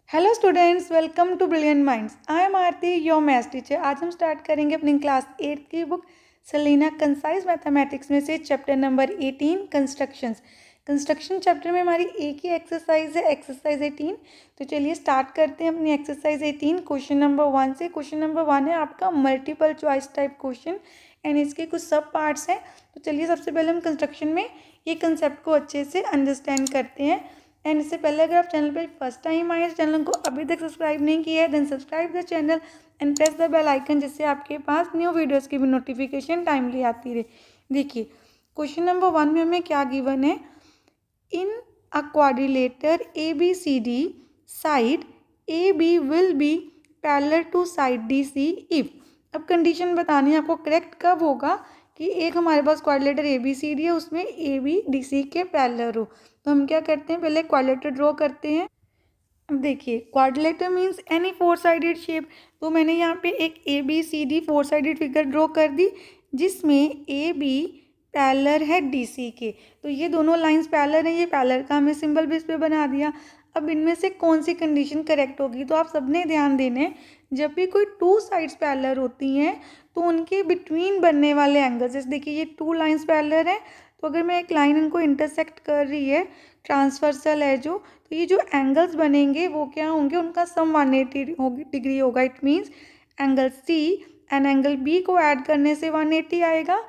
Hello students, welcome to Brilliant Minds. I am Aarti, your maths teacher. आज हम start करेंगे अपनी क्लास 8 की बुक सेलिना कंसाइज मैथमेटिक्स में से chapter number 18 constructions. Construction chapter में हमारी एक ही एक्सरसाइज है, एक्सरसाइज 18। तो चलिए स्टार्ट करते हैं अपनी एक्सरसाइज 18 क्वेश्चन नंबर 1 से। क्वेश्चन नंबर 1 है आपका multiple choice type question and इसके कुछ सब पार्ट्स हैं। तो चलिए सबसे पहले हम कंस्ट्रक्शन में ये कंसेप्ट को अच्छे से अंडरस्टैंड करते हैं। एंड इससे पहले अगर आप चैनल पर फर्स्ट टाइम आए, चैनल को अभी तक सब्सक्राइब नहीं किया है, then subscribe the channel and press the bell icon, जिससे आपके पास न्यू वीडियोस की भी नोटिफिकेशन टाइमली आती रहे। देखिए क्वेश्चन नंबर 1 में हमें क्या गिवन है। In a quadrilateral ABCD side AB will be parallel to side DC if. अब कंडीशन बतानी है आपको करेक्ट कब होगा कि एक हमारे पास क्वाड्रिलेटर ABCD है, उसमें AB DC के पैरेलल हो। तो हम क्या करते हैं, पहले क्वाड्रिलेटर ड्रॉ करते हैं। अब देखिए quadrilateral means any four sided shape. तो मैंने यहाँ पे एक ABCD four sided figure draw कर दी, जिसमें AB पैरेलल है DC के। तो ये दोनों लाइंस पैरेलल हैं, ये पैरेलल का हमें सिंबल भी इस पर बना दिया। अब इनमें से कौन सी कंडीशन करेक्ट होगी, तो आप सबने ध्यान देना है, जब भी कोई टू साइड्स पैरेलल होती हैं तो उनके बिटवीन बनने वाले एंगल्स, जैसे देखिए ये टू लाइंस पैरेलल हैं, तो अगर मैं एक लाइन इनको इंटरसेक्ट कर रही है, ट्रांसवर्सल है जो, तो ये जो एंगल्स बनेंगे वो क्या होंगे, उनका सम 180 डिग्री होगा। It means angle C and angle B को ऐड करने से 180 आएगा,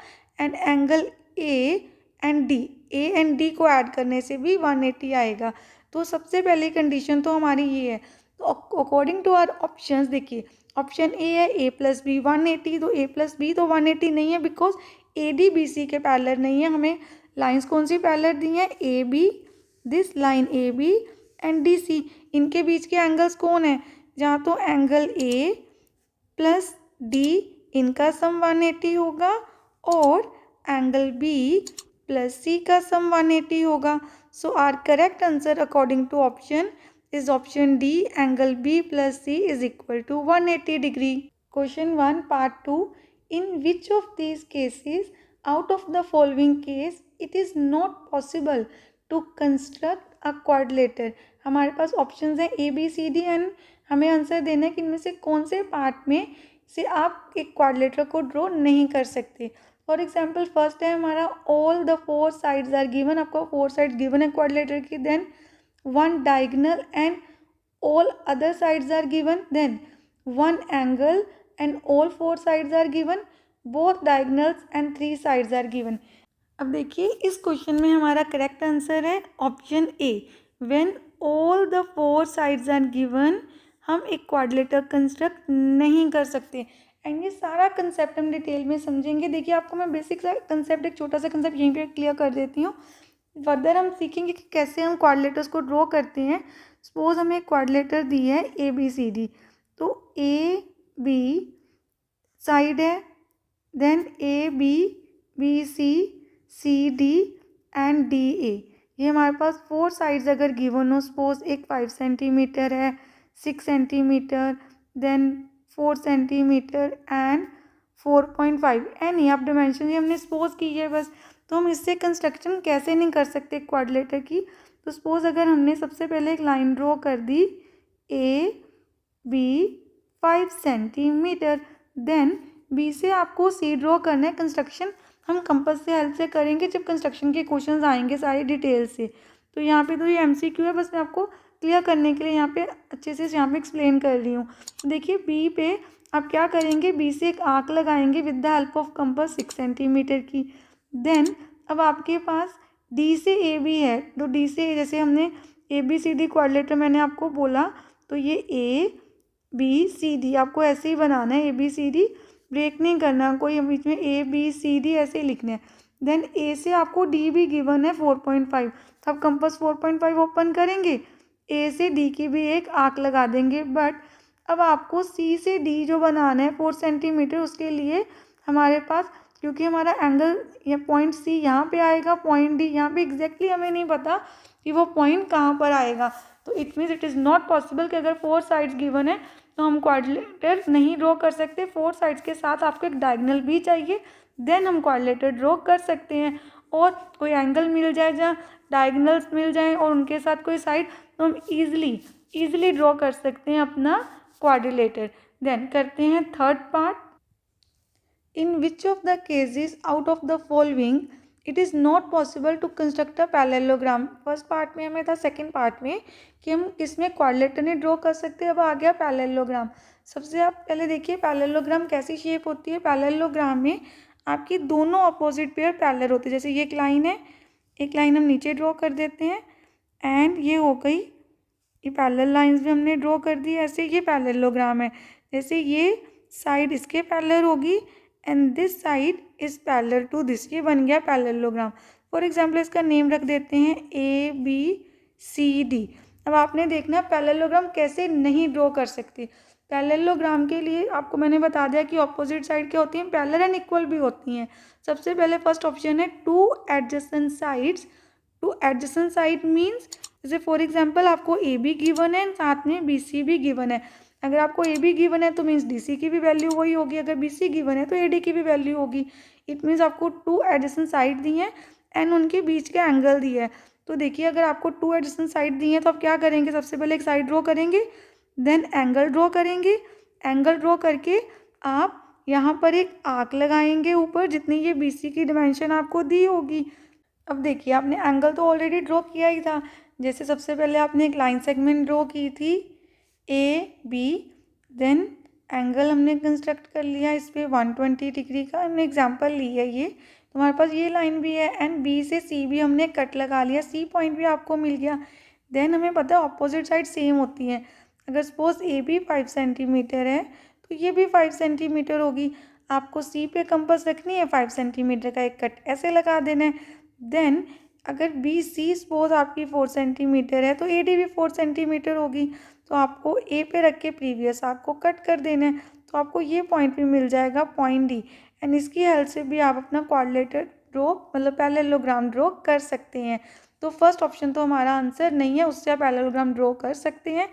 and angle A and D को ऐड करने से भी 180 आएगा। तो सबसे पहली कंडीशन तो हमारी ये है। तो अकॉर्डिंग टू आवर ऑप्शंस, देखिए ऑप्शन A है A प्लस बी 180, तो A प्लस बी तो 180 नहीं है, बिकॉज AD BC के पैरेलल नहीं है। हमें लाइंस कौन सी पैरेलल दी हैं, AB, this line AB and DC। इनके बीच के एंगल्स कौन है, जहाँ तो एंगल A प्लस D, इनका सम 180 होगा, और एंगल B प्लस C का सम 180 होगा। So our correct answer according to option is option D, angle B plus C is equal to 180 degree. Question 1 part 2, in which of these cases out of the following case it is not possible to construct a quadrilateral. हमारे पास options हैं ABCD and हमें answer देना है कि इनमें से कौन से पार्ट में से आप एक क्वाड्रिलेटर को ड्रॉ नहीं कर सकते। फॉर एग्जाम्पल फर्स्ट है हमारा all the four sides are given. आपको फोर साइड गिवन है क्वाड्रिलेटर की, then one diagonal and all other sides are given, then one angle and all four sides are given, both diagonals and three sides are given. अब देखिए इस question में हमारा correct answer है option A, when all the four sides are given हम एक quadrilateral construct नहीं कर सकते। एंड ये सारा कंसेप्ट हम डिटेल में समझेंगे। देखिए आपको मैं बेसिक सा कंसेप्ट, एक छोटा सा कंसेप्ट यहीं पे क्लियर कर देती हूँ। फर्दर हम सीखेंगे कि कैसे हम क्वाड्रिलेटर्स को ड्रॉ करते हैं। सपोज हमें एक क्वाड्रिलेटर दी है ABCD, तो AB साइड है, then AB BC CD and DA। ये हमारे पास फोर साइड्स अगर गिवन हो, सपोज एक 5 सेंटीमीटर है, 6 centimetre, then 4 centimetre and 4.5, any आप डिमेंशन ये हमने सपोज की है बस। तो हम इससे कंस्ट्रक्शन कैसे नहीं कर सकते क्वाड्रिलेटर की। तो सपोज अगर हमने सबसे पहले एक लाइन ड्रॉ कर दी AB 5 सेंटीमीटर, देन B से आपको C ड्रॉ करना है। कंस्ट्रक्शन हम कंपास से हेल्प से करेंगे जब कंस्ट्रक्शन के क्वेश्चंस आएंगे सारी डिटेल से। तो यहाँ पे तो ये MCQ है, बस मैं आपको क्लियर करने के लिए यहाँ पे अच्छे से यहाँ पे एक्सप्लेन कर रही हूँ। तो देखिए B पे आप क्या करेंगे, B से एक आर्क लगाएंगे with the help of compass 6 centimetre की। देन अब आपके पास D से AB है, तो D से जैसे हमने ABCD क्वाड्रिलेटर मैंने आपको बोला, तो ये ABCD आपको ऐसे ही बनाना है, ABCD ब्रेक नहीं करना कोई, बीच में ABCD ऐसे ही लिखना है। देन A से आपको D भी गिवन है 4.5, तो आप कंपास 4.5 ओपन करेंगे, A से D की भी एक आर्क लगा देंगे। बट अब आपको C से D जो बनाना है 4 सेंटीमीटर, उसके लिए हमारे पास, क्योंकि हमारा एंगल या पॉइंट C यहाँ पे आएगा, पॉइंट D यहाँ पे एग्जैक्टली हमें नहीं पता कि वो पॉइंट कहाँ पर आएगा। तो it means it is not possible कि अगर फोर साइड्स गिवन है तो हम क्वाड्रिलेटर नहीं ड्रॉ कर सकते। फोर साइड्स के साथ आपको एक डायगोनल भी चाहिए, देन हम क्वाड्रिलेटर ड्रॉ कर सकते हैं। और कोई एंगल मिल जाए जहाँ डायगोनल्स मिल जाएं और उनके साथ कोई साइड, तो हम ईजिली ईजिली ड्रॉ कर सकते हैं अपना क्वाड्रिलेटर। देन करते हैं third part. In which of the cases out of the following it is not possible to construct a parallelogram. First part में हमें था, सेकेंड पार्ट में कि हम किसमें क्वाड्रिलेटर नहीं ड्रॉ कर सकते। अब आ गया पैरेललोग्राम। सबसे आप पहले देखिए पैरेललोग्राम कैसी शेप होती है। पैरेललोग्राम में आपकी दोनों अपोजिट पेयर पैरेलल होते हैं। जैसे ये एक लाइन है, एक लाइन हम नीचे ड्रॉ कर देते हैं एंड ये हो गई, ये पैरेलल लाइंस भी हमने ड्रॉ कर दी। ऐसे ये पैरेललोग्राम है। जैसे ये साइड इसके पैरेलल होगी and this side is parallel to this, ये बन गया पैरेललोग्राम। फॉर एग्जांपल इसका नेम रख देते हैं ABCD। अब आपने देखना पैरेललोग्राम कैसे नहीं ड्रॉ कर सकते। पैरेललोग्राम के लिए आपको मैंने बता दिया कि ऑपोजिट साइड क्या होती हैं, पैरेलल एंड इक्वल भी होती हैं। सबसे पहले फर्स्ट ऑप्शन है two adjacent sides. Two adjacent side means जैसे फॉर एग्जांपल आपको AB गिवन है, साथ में BC भी गिवन है। अगर आपको AB गिवन है तो मीन्स DC की भी वैल्यू वही होगी, अगर BC गिवन है तो AD की भी वैल्यू होगी। इट मीन्स आपको टू एडजेसेंट साइड दी हैं एंड उनके बीच का एंगल दिया है। तो देखिए अगर आपको टू एडजेसेंट साइड दी हैं तो आप क्या करेंगे, सबसे पहले एक साइड ड्रॉ करेंगे, देन एंगल ड्रॉ करेंगे। एंगल ड्रॉ करके आप यहाँ पर एक आर्क लगाएंगे ऊपर, जितनी ये BC की डिमेंशन आपको दी होगी। अब देखिए आपने एंगल तो ऑलरेडी ड्रॉ किया ही था। जैसे सबसे पहले आपने एक लाइन सेगमेंट ड्रॉ की थी AB, देन एंगल हमने कंस्ट्रक्ट कर लिया इस पर 120 डिग्री का, हमने एग्जांपल ली है ये। तो हमारे पास ये लाइन भी है एंड B से C भी हमने कट लगा लिया, C पॉइंट भी आपको मिल गया। देन हमें पता है ऑपोजिट साइड सेम होती हैं। अगर सपोज AB 5 सेंटीमीटर है तो ये भी 5 सेंटीमीटर होगी। आपको C पे कंपास रखनी है, 5 सेंटीमीटर का एक कट ऐसे लगा देना है। देन अगर BC सपोज आपकी 4 सेंटीमीटर है तो AD भी 4 सेंटीमीटर होगी। तो आपको A पे रख के प्रीवियस आर्क को कट कर देना है, तो आपको ये पॉइंट भी मिल जाएगा, पॉइंट D। एंड इसकी हेल्प से भी आप अपना क्वाड्रिलेटर ड्रॉ मतलब पैरेललोग्राम ड्रॉ कर सकते हैं। तो फर्स्ट ऑप्शन तो हमारा आंसर नहीं है, उससे आप पैरेललोग्राम ड्रॉ कर सकते हैं।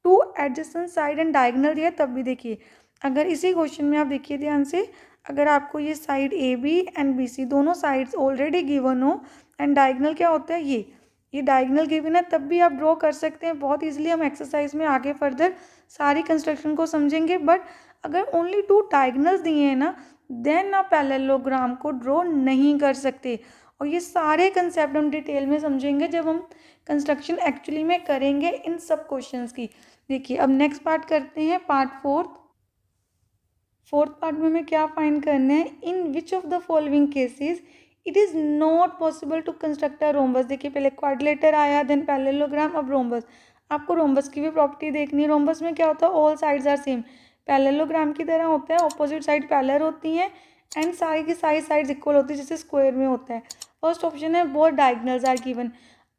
Two adjacent side and diagonal दिया तब भी देखिए, अगर इसी क्वेश्चन में आप देखिए ध्यान से, अगर आपको ये साइड AB एंड BC दोनों साइड्स ऑलरेडी गिवन हो एंड डायगोनल क्या होता है, ये डायगोनल गिवन है तब भी आप ड्रॉ कर सकते हैं बहुत इजीली। हम एक्सरसाइज में आगे फर्दर सारी कंस्ट्रक्शन को समझेंगे। बट अगर ओनली टू डायगोनल्स दिए हैं ना, देन आप पैरेललोग्राम को ड्रॉ नहीं कर सकते। और ये सारे कंसेप्ट हम डिटेल में समझेंगे जब हम कंस्ट्रक्शन एक्चुअली में करेंगे इन सब क्वेश्चंस की। देखिए अब नेक्स्ट पार्ट करते हैं, पार्ट फोर्थ पार्ट में हमें क्या फाइंड करना है, in which of the following cases it is not possible to construct a rhombus. देखिए पहले क्वाड्रिलेटर आया, देन पैरेललोग्राम, अब रोम्बस। आपको रोम्बस की भी प्रॉपर्टी देखनी है। रोम्बस में क्या होता है, all sides are same. Parallelogram की तरह होता है, ऑपोजिट साइड पैरेलल होती हैं एंड सारी की सारी साइड्स इक्वल होती है, जैसे स्क्वायर में होता है। फर्स्ट ऑप्शन है बोथ डायगोनल्स आर गिवन।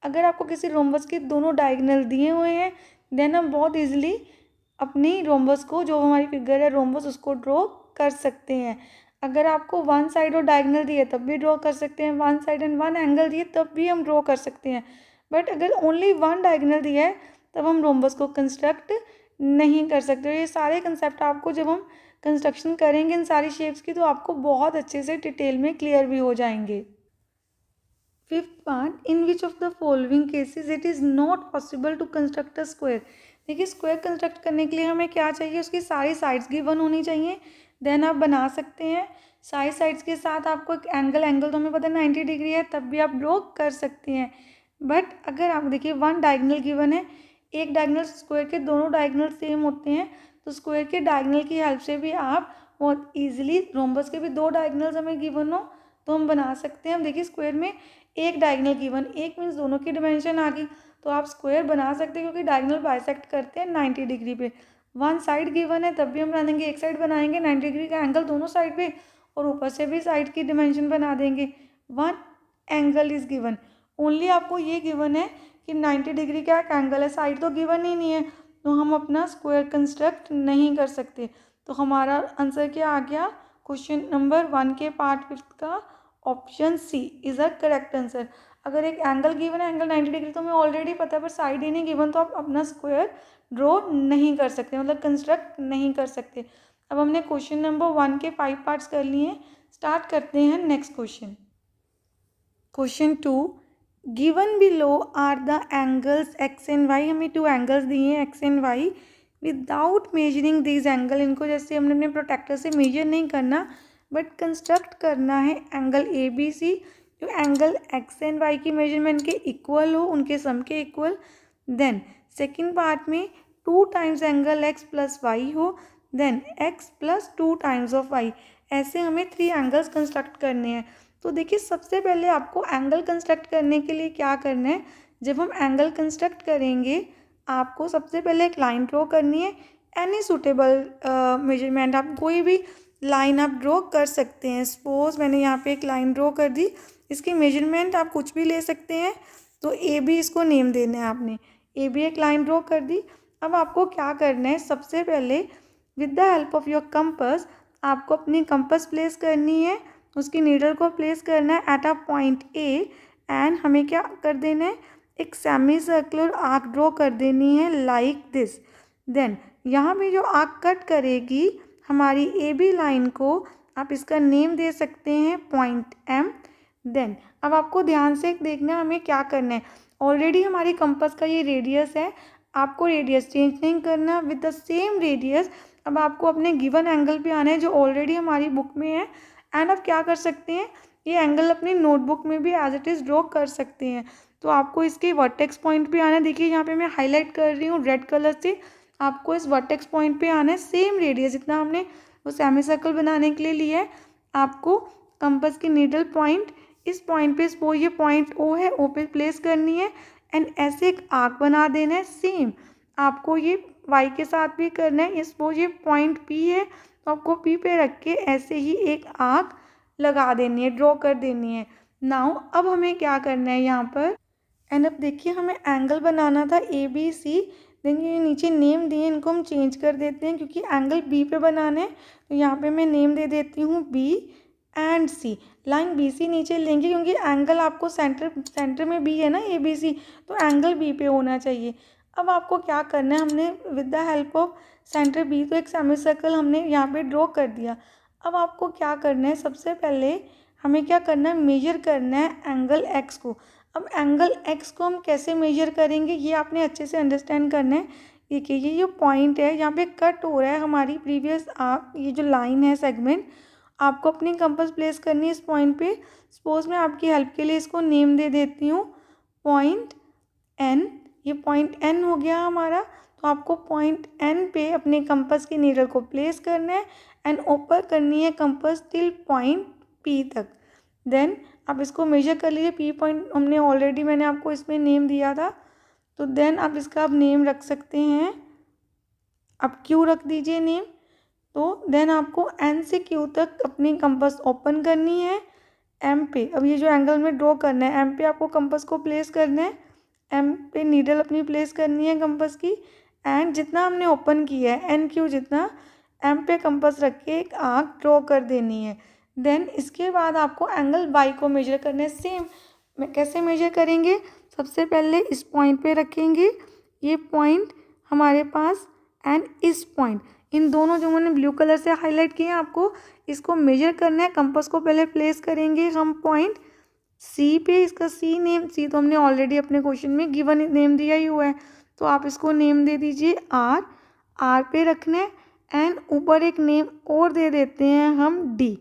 अगर आपको किसी रोम्बस के दोनों डायगोनल दिए हुए हैं देन हम बहुत ईजिली अपनी रोम्बस को, जो हमारी फिगर है रोम्बस, उसको ड्रॉ कर सकते हैं। अगर आपको वन साइड और डायगोनल दिए तब भी ड्रॉ कर सकते हैं, one side and one angle दिए तब भी हम ड्रॉ कर सकते हैं। बट अगर ओनली वन डायगोनल दिया है तब हम रोम्बस को कंस्ट्रक्ट नहीं कर सकते। ये सारे कंसेप्ट आपको जब हम कंस्ट्रक्शन करेंगे इन सारी शेप्स की तो आपको बहुत अच्छे से डिटेल में क्लियर भी हो जाएंगे। Fifth part, in which of the following cases it is not possible to construct a square. देखिए स्क्वायर कंस्ट्रक्ट करने के लिए हमें क्या चाहिए, उसकी सारी साइड्स गिवन होनी चाहिए, देन आप बना सकते हैं। सारी साइड्स के साथ आपको एक एंगल तो हमें पता है 90 डिग्री है, तब भी आप ड्रॉ कर सकते हैं। बट अगर आप देखिए वन डायगोनल गिवन है, एक डायगोनल, स्क्वायर के दोनों डायगोनल सेम होते हैं तो स्क्वायर के डायगोनल की हेल्प से भी आप बहुत ईजिली, रोम्बस के भी दो डायगोनल्स हमें गिवन हो तो हम बना सकते हैं। हम देखिए स्क्वायर में एक डायगोनल गिवन, एक मीन्स दोनों की डिमेंशन आ गई, तो आप स्क्वायर बना सकते हैं क्योंकि डायगोनल बाइसेक्ट करते हैं 90 डिग्री पे। वन साइड गिवन है तब भी हम बना देंगे, एक साइड बनाएंगे 90 डिग्री का एंगल दोनों साइड पे और ऊपर से भी साइड की डिमेंशन बना देंगे। One angle is given, only आपको ये गिवन है कि 90 डिग्री का एक एंगल है, साइड तो गिवन ही नहीं है, तो हम अपना स्क्वायर कंस्ट्रक्ट नहीं कर सकते। तो हमारा आंसर क्या आ गया, क्वेश्चन नंबर 1 के पार्ट 5 का option C is a correct answer. अगर एक एंगल गिवन है, एंगल 90 डिग्री, तो हमें ऑलरेडी पता है, पर साइड ही नहीं गिवन तो आप अपना स्क्वायर ड्रॉ नहीं कर सकते, मतलब कंस्ट्रक्ट नहीं कर सकते। अब हमने क्वेश्चन नंबर 1 के 5 पार्ट्स कर लिए हैं, स्टार्ट करते हैं next question. Question 2, given below are the angles x and y, हमें 2 एंगल्स दिए हैं x and y. Without measuring these angle, इनको जैसे हमने अपने प्रोटेक्टर से मेजर नहीं करना बट कंस्ट्रक्ट करना है एंगल ए बी सी, जो एंगल एक्स एंड वाई की मेजरमेंट के इक्वल हो, उनके सम के इक्वल। देन सेकेंड पार्ट में 2 times angle x plus y हो, then x plus 2 times of y. ऐसे हमें 3 एंगल्स कंस्ट्रक्ट करने हैं। तो देखिए सबसे पहले आपको एंगल कंस्ट्रक्ट करने के लिए क्या करना है, जब हम एंगल कंस्ट्रक्ट करेंगे आपको सबसे पहले एक लाइन ड्रॉ करनी है। एनी सूटेबल मेजरमेंट, आप कोई भी लाइन आप ड्रॉ कर सकते हैं। सपोज मैंने यहाँ पे एक लाइन ड्रॉ कर दी, इसकी मेजरमेंट आप कुछ भी ले सकते हैं। तो ए बी इसको नेम देना है आपने। ए बी एक लाइन ड्रॉ कर दी। अब आपको क्या करना है, सबसे पहले with the help of your compass आपको अपनी कंपस प्लेस करनी है, उसकी नीडल को प्लेस करना है at a point A. And हमें क्या कर देना है, एक सेमी सर्कुलर आर्क ड्रॉ कर देनी है लाइक दिस। देन यहाँ पे जो आर्क कट करेगी हमारी ए बी लाइन को, आप इसका नेम दे सकते हैं पॉइंट एम। देन अब आपको ध्यान से देखना है हमें क्या करना है। ऑलरेडी हमारी कंपस का ये रेडियस है, आपको रेडियस चेंज नहीं करना। विद द सेम रेडियस अब आपको अपने गिवन एंगल पे आना है जो ऑलरेडी हमारी बुक में है। एंड अब क्या कर सकते हैं, ये एंगल अपनी नोटबुक में भी एज इट इज़ ड्रॉ कर सकते हैं। तो आपको इसके वर्टेक्स पॉइंट पे आना है। देखिए यहाँ पे मैं हाईलाइट कर रही हूँ रेड कलर से। आपको इस वर्टेक्स पॉइंट पे आना है, सेम रेडियस जितना हमने वो सेमी सर्कल बनाने के लिए लिया है। आपको कंपास की नीडल पॉइंट इस पॉइंट पे, सपोज ये पॉइंट ओ है, ओ पे प्लेस करनी है एंड ऐसे एक आर्क बना देना है। सेम आपको ये वाई के साथ भी करना है। सपोज ये पॉइंट पी है तो आपको पी पे रख के ऐसे ही एक आर्क लगा देनी है, ड्रॉ कर देनी है। नाउ अब हमें क्या करना है यहाँ पर, एंड अब देखिए हमें एंगल बनाना था ए बी सी। देखिए नीचे नेम दिए, इनको हम चेंज कर देते हैं क्योंकि एंगल बी पे बनाना है। तो यहाँ पे मैं नेम दे देती हूँ B and C. Line B C नीचे लेंगे क्योंकि एंगल आपको सेंटर में बी है ना ए बी सी, तो एंगल बी पे होना चाहिए। अब आपको क्या करना है, हमने with the help of centre B तो एक सेमी सर्कल हमने यहाँ पे ड्रॉ कर दिया। अब आपको क्या करना है, सबसे पहले हमें क्या करना है, मेजर करना है एंगल एक्स को। अब एंगल एक्स को हम कैसे मेजर करेंगे ये आपने अच्छे से अंडरस्टैंड करना है। देखिए ये जो पॉइंट है यहाँ पे कट हो रहा है हमारी प्रीवियस आर्क, ये जो लाइन है सेगमेंट, आपको अपनी कंपास प्लेस करनी है इस पॉइंट पे। सपोज मैं आपकी हेल्प के लिए इसको नेम दे देती हूँ पॉइंट एन। ये पॉइंट एन हो गया हमारा। तो आपको पॉइंट एन पे अपने कंपास की नीडल को प्लेस करना है एंड ऊपर करनी है कंपास टिल पॉइंट पी तक। देन आप इसको मेजर कर लीजिए। पी पॉइंट हमने ऑलरेडी, मैंने आपको इसमें नेम दिया था, तो देन आप इसका आप नेम रख सकते हैं, आप क्यू रख दीजिए नेम। तो देन आपको एन से क्यू तक अपनी कंपास ओपन करनी है एम पे। अब ये जो एंगल में ड्रॉ करना है एम पे आपको कंपास को प्लेस करना है। एम पे नीडल अपनी प्लेस करनी है कंपास की एंड जितना हमने ओपन किया है एन क्यू जितना, एम पे कंपास रख के एक आर्क ड्रॉ कर देनी है। देन इसके बाद आपको एंगल वाई को मेजर करना है। सेम कैसे मेजर करेंगे, सबसे पहले इस पॉइंट पे रखेंगे, ये पॉइंट हमारे पास एंड इस पॉइंट, इन दोनों जो मैंने ब्लू कलर से हाईलाइट किए हैं आपको इसको मेजर करना है। कंपास को पहले प्लेस करेंगे हम पॉइंट सी पे। इसका सी नेम, सी तो हमने ऑलरेडी अपने क्वेश्चन में गिवन नेम दिया ही हुआ है, तो आप इसको नेम दे दीजिए आर। आर पे रखना है एंड ऊपर एक नेम और दे देते हैं हम डी।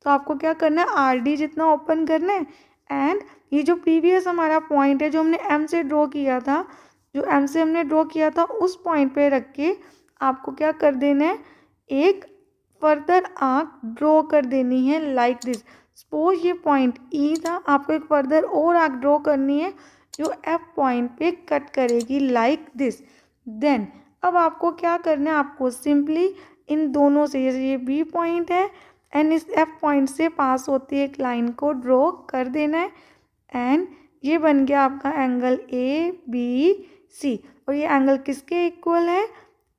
तो आपको क्या करना है, आर डी जितना ओपन करना है एंड ये जो प्रीवियस हमारा पॉइंट है जो हमने एम से ड्रॉ किया था, जो एम से हमने ड्रॉ किया था उस पॉइंट पे रख के आपको क्या कर देना है, एक फर्दर आर्क ड्रॉ कर देनी है लाइक दिस। सपोज ये पॉइंट ई था, आपको एक फर्दर और आर्क ड्रॉ करनी है जो एफ पॉइंट पे कट करेगी लाइक दिस। देन अब आपको क्या करना है, आपको सिंपली इन दोनों से, जैसे ये बी पॉइंट है एंड इस एफ पॉइंट से पास होती एक लाइन को ड्रॉ कर देना है एंड ये बन गया आपका एंगल ए बी सी। और ये एंगल किसके इक्वल है,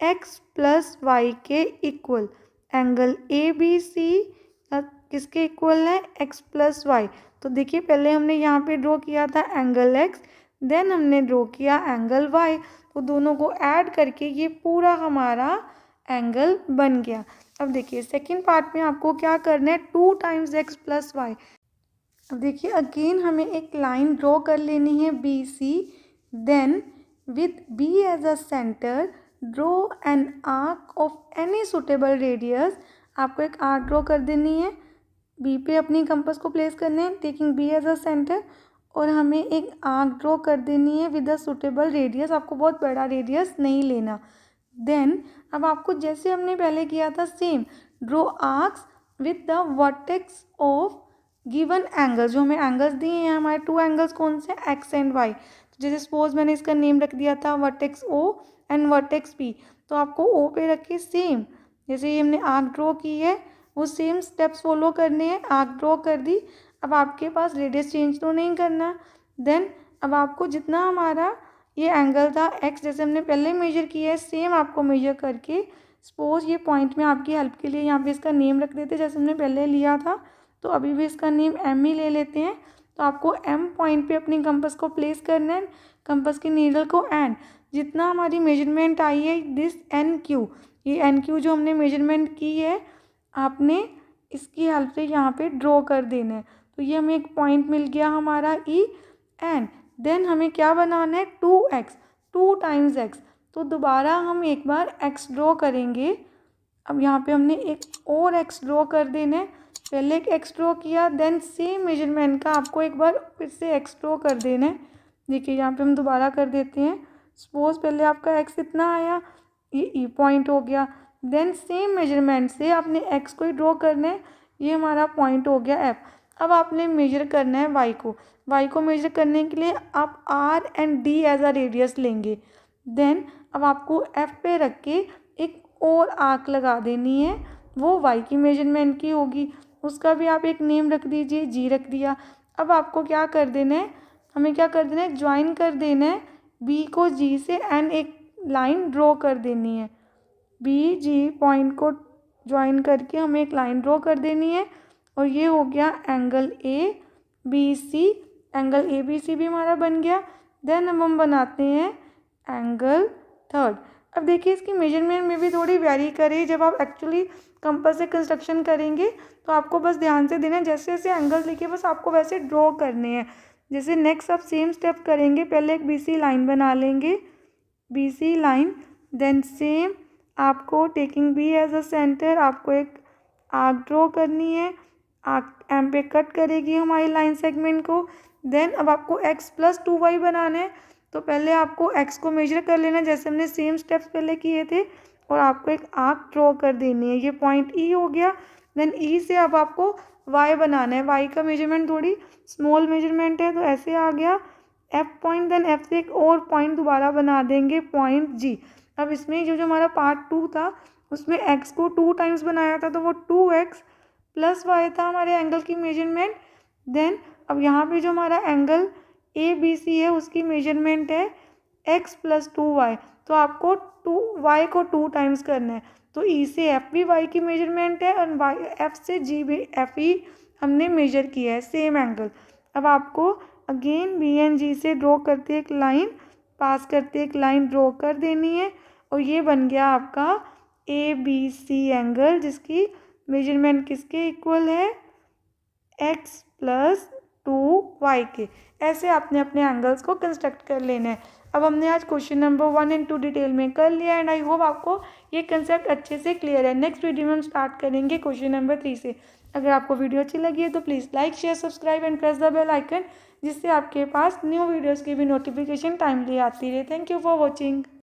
एक्स प्लस वाई के equal. Angle A B C किसके इक्वल है, एक्स प्लस वाई। तो देखिए पहले हमने यहाँ पे ड्रॉ किया था एंगल एक्स, देन हमने ड्रॉ किया एंगल वाई, तो दोनों को ऐड करके ये पूरा हमारा एंगल बन गया। अब देखिए सेकंड पार्ट में आपको क्या करना है, 2 टाइम्स एक्स प्लस वाई। अब देखिए अगेन हमें एक लाइन ड्रॉ कर लेनी है B C, then with B as a centre draw an arc of any suitable radius. आपको एक आर्क ड्रॉ कर देनी है, बी पे अपनी कंपास को प्लेस करना है taking B as a centre, और हमें एक आर्क ड्रॉ कर देनी है विद अ सुटेबल रेडियस। आपको बहुत बड़ा रेडियस नहीं लेना। देन अब आपको जैसे हमने पहले किया था same, draw arcs with the vertex of given angle. जो हमें एंगल्स दिए हैं हमारे टू एंगल्स कौन से, एक्स एंड वाई। तो जैसे सपोज मैंने इसका नेम रख दिया था vertex O and vertex P, तो आपको ओ पे रख के सेम जैसे ये हमने आर्क ड्रॉ की है वो सेम स्टेप्स फॉलो करने हैं। आर्क ड्रॉ कर दी, अब आपके पास रेडियस चेंज तो नहीं करना। देन अब आपको जितना हमारा ये एंगल था एक्स, जैसे हमने पहले मेजर किया है सेम आपको मेजर करके, सपोज ये पॉइंट में आपकी हेल्प के लिए यहाँ पे इसका नेम रख देते जैसे हमने पहले लिया था, तो अभी भी इसका नेम एम ही ले लेते हैं। तो आपको एम पॉइंट पे अपनी कंपास को प्लेस करना है, कंपास की नीडल को, एंड जितना हमारी मेजरमेंट आई है दिस एन क्यू, ये एन क्यू जो हमने मेजरमेंट की है आपने इसकी हेल्प से यहाँ पे ड्रॉ कर देना है। तो ये हमें एक पॉइंट मिल गया हमारा ई, एंड देन हमें क्या बनाना है 2x, 2 टाइम्स x। तो दोबारा हम एक बार x ड्रॉ करेंगे। अब यहाँ पे हमने एक और x ड्रॉ कर देना है, पहले एक x ड्रॉ किया, देन सेम मेजरमेंट का आपको एक बार फिर से x ड्रॉ कर देना है। देखिए यहाँ पे हम दोबारा कर देते हैं, सपोज पहले आपका x इतना आया, ये ई पॉइंट हो गया, देन सेम मेजरमेंट से आपने x को ही ड्रॉ करना है, ये हमारा पॉइंट हो गया f। अब आपने मेजर करना है y को मेजर करने के लिए आप r and d as a radius लेंगे। देन अब आपको f पे रख के एक और आर्क लगा देनी है, वो y की मेजरमेंट की होगी, उसका भी आप एक नेम रख दीजिए, g रख दिया। अब आपको क्या कर देना है, हमें क्या कर देना है, ज्वाइन कर देना है b को g से एंड एक लाइन ड्रॉ कर देनी है। बी जी पॉइंट को ज्वाइन करके हमें एक लाइन ड्रॉ कर देनी है, और ये हो गया angle A B C, angle A B C भी हमारा बन गया। देन अब हम बनाते हैं एंगल थर्ड। अब देखिए इसकी मेजरमेंट में भी थोड़ी वेरी करे, जब आप एक्चुअली कंपास से कंस्ट्रक्शन करेंगे तो आपको बस ध्यान से देना है, जैसे जैसे एंगल लिखे बस आपको वैसे ड्रॉ करने हैं। जैसे नेक्स्ट आप सेम स्टेप करेंगे, पहले एक बी सी लाइन बना लेंगे, B C line, then same आपको taking B as a centre आपको एक आर्क ड्रॉ करनी है, आर्क एम पे कट करेगी हमारी लाइन सेगमेंट को। देन अब आपको x प्लस 2y बनाना है, तो पहले आपको x को मेजर कर लेना है जैसे हमने सेम स्टेप्स पहले किए थे, और आपको एक आर्क ड्रॉ कर देनी है, ये पॉइंट E हो गया। देन E से अब आपको y बनाना है, y का मेजरमेंट थोड़ी स्मॉल मेजरमेंट है तो ऐसे आ गया f पॉइंट, देन f से एक और पॉइंट दोबारा बना देंगे पॉइंट G। अब इसमें जो हमारा पार्ट 2 था उसमें x को 2 टाइम्स बनाया था, तो वो 2x प्लस y था हमारे एंगल की मेजरमेंट। देन अब यहाँ पे जो हमारा एंगल ए बी सी है उसकी मेजरमेंट है x प्लस 2y, तो आपको y को 2 टाइम्स करना है। तो E से F भी y की मेजरमेंट है, और F से G भी F ही हमने मेजर किया है सेम एंगल। अब आपको अगेन बी एंड जी से ड्रॉ करते एक लाइन, पास करते एक लाइन ड्रॉ कर देनी है, और ये बन गया आपका ए बी सी एंगल, जिसकी मेजरमेंट किसके इक्वल है, x प्लस 2y के। ऐसे आपने अपने एंगल्स को कंस्ट्रक्ट कर लेना है। अब हमने आज क्वेश्चन नंबर 1 एंड 2 डिटेल में कर लिया, एंड आई होप आपको ये कंसेप्ट अच्छे से क्लियर है। नेक्स्ट वीडियो में हम स्टार्ट करेंगे क्वेश्चन नंबर 3 से। अगर आपको वीडियो अच्छी लगी है तो please like share subscribe and press the bell icon, जिससे आपके पास न्यू वीडियोज़ की भी नोटिफिकेशन टाइमली आती रहे। Thank you for watching.